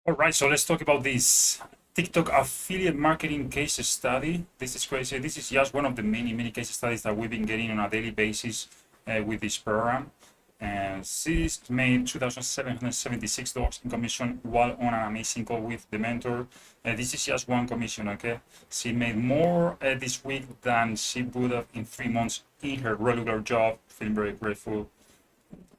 All right, so let's talk about this TikTok affiliate marketing case study. This is crazy. This is just one of the many case studies that we've been getting on a daily basis with this program. And she's made $2,776 in commission while on an amazing call with the mentor. This is just one commission, okay? She made more this week than she would have in 3 months in her regular job. Feeling very grateful.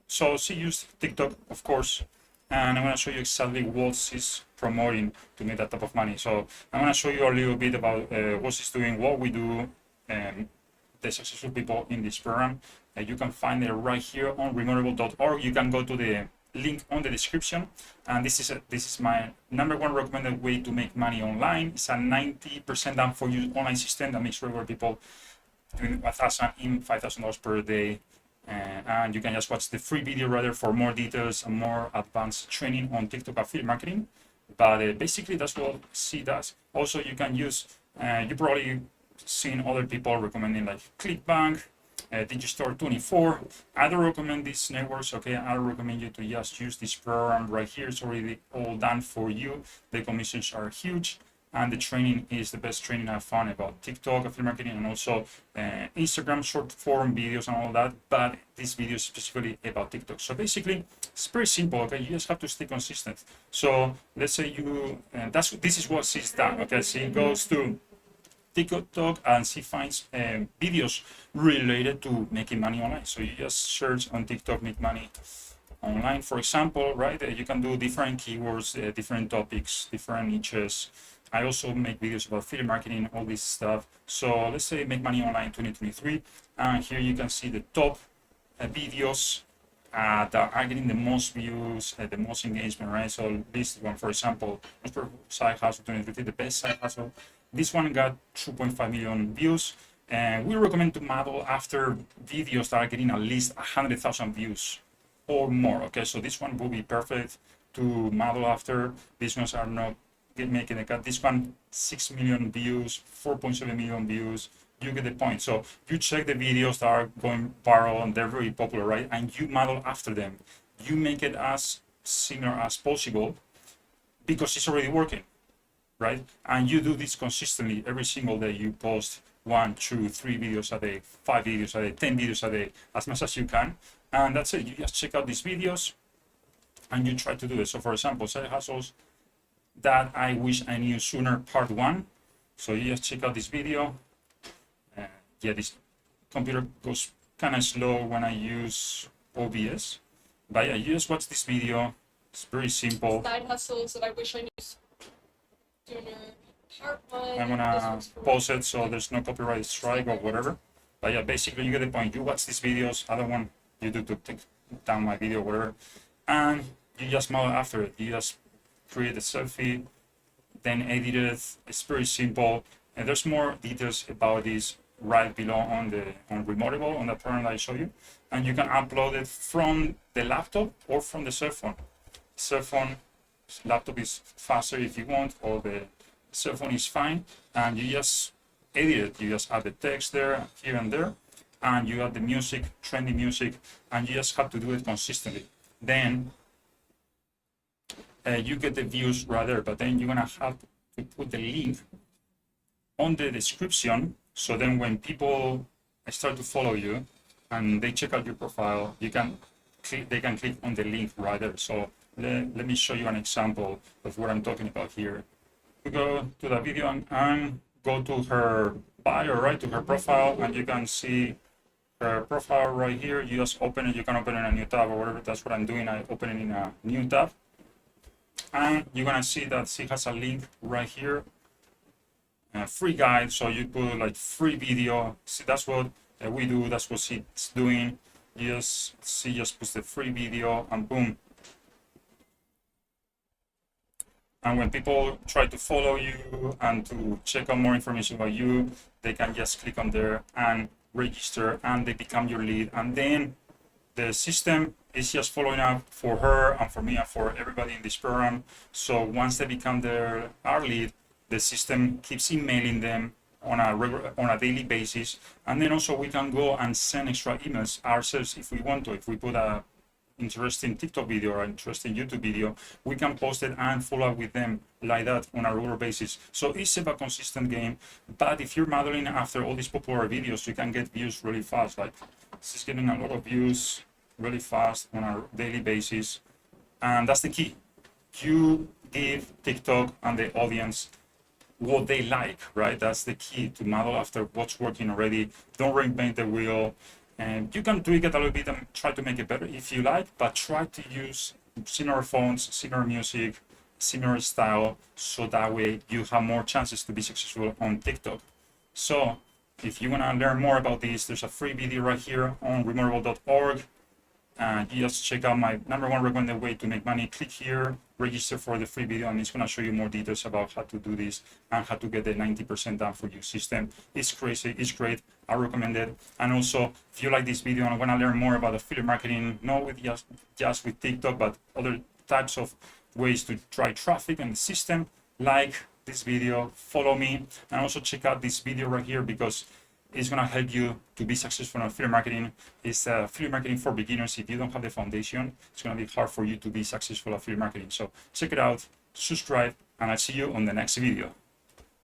So she used TikTok, of course, and I'm going to show you exactly what she's promoting to make that type of money. So I'm going to show you a little bit about what she's doing, what we do, and the successful people in this program. You can find it right here on remoteable.org. You can go to the link on the description, and this is my number one recommended way to make money online. It's a 90% done for you online system that makes regular people doing 1,000 in $5,000 per day. And you can just watch the free video rather for more details and more advanced training on TikTok affiliate marketing. But basically, that's what she does. Also, you can use, you probably seen other people recommending like ClickBank, Digistore24. I don't recommend these networks, okay? I don't recommend you to just use this program right here. It's already all done for you. The commissions are huge. And the training is the best training I've found about TikTok, affiliate marketing, and also Instagram short form videos and all that. But this video is specifically about TikTok. So basically, it's very simple. Okay, you just have to stay consistent. So let's say you, this is what she's done. Okay, she goes to TikTok and she finds videos related to making money online. So you just search on TikTok, make money online, for example, right? You can do different keywords, different topics, different niches. I also make videos about affiliate marketing, all this stuff. So let's say make money online 2023. And here you can see the top videos that are getting the most views, the most engagement, right? So this one, for example, side hustle 2023, the best side hustle. This one got 2.5 million views. And we recommend to model after videos that are getting at least 100,000 views or more. Okay, so this one will be perfect to model after. These ones are not making a cut. This one 6 million views, 4.7 million views. You get the point. So you check the videos that are going viral and they're very popular, right? And you model after them. You make it as similar as possible because it's already working, right? And you do this consistently every single day. You post 1, 2, 3 videos a day, 5 videos a day, 10 videos a day, as much as you can. And that's it. You just check out these videos and you try to do it. So for example, side hustles that I wish I knew sooner, part 1. So you just check out this video. Yeah, this computer goes kind of slow when I use OBS. But yeah, you just watch this video. It's very simple. Side hustles that I wish I knew sooner, part 1. I'm gonna pause it so there's no copyright strike or whatever. But yeah, basically you get the point. You watch these videos. I don't want you to take down my video or whatever. And you just model after it. You just create a selfie, then edit it. It's very simple. And there's more details about this right below on Remoteable, on the program that I show you. And you can upload it from the laptop or from the cell phone. Laptop is faster if you want, or the cell phone is fine. And you just edit it. You just add the text there, here and there. And you add the music, trendy music, and you just have to do it consistently. Then you get the views right there, but then you're gonna have to put the link on the description. So then when people start to follow you and they check out your profile, they can click on the link right there. So let me show you an example of what I'm talking about here. We go to the video and go to her bio, right, to her profile, and you can see her profile right here. You just open it. You can open it in a new tab or whatever. That's what I'm doing. I open it in a new tab. And you're gonna see that she has a link right here, free guide. So you put like free video. See, that's what we do. That's what she's doing. She just puts the free video and boom. And when people try to follow you and to check out more information about you, they can just click on there and register, and they become your lead. And then the system is just following up for her and for me and for everybody in this program. So once they become our lead, the system keeps emailing them on a daily basis. And then also we can go and send extra emails ourselves if we want to. If we put a interesting TikTok video or interesting YouTube video, we can post it and follow up with them like that on a regular basis. So it's a consistent game, but if you're modeling after all these popular videos, you can get views really fast. Like this is getting a lot of views really fast on a daily basis, and that's the key. You give TikTok and the audience what they like, right? That's the key, to model after what's working already. Don't reinvent the wheel. And you can tweak it a little bit and try to make it better if you like, but try to use similar fonts, similar music, similar style, so that way you have more chances to be successful on TikTok. So if you want to learn more about this, there's a free video right here on remarkable.org. You just check out my #1 recommended way to make money. Click here, register for the free video, and it's going to show you more details about how to do this and how to get the 90% done for you system. It's crazy, it's great, I recommend it. And also, if you like this video and want to learn more about affiliate marketing, not with just with TikTok, but other types of ways to drive traffic in the system, like this video, follow me, and also check out this video right here, because it's going to help you to be successful in affiliate marketing. It's affiliate marketing for beginners. If you don't have the foundation, it's going to be hard for you to be successful affiliate marketing. So check it out, subscribe, and I'll see you on the next video.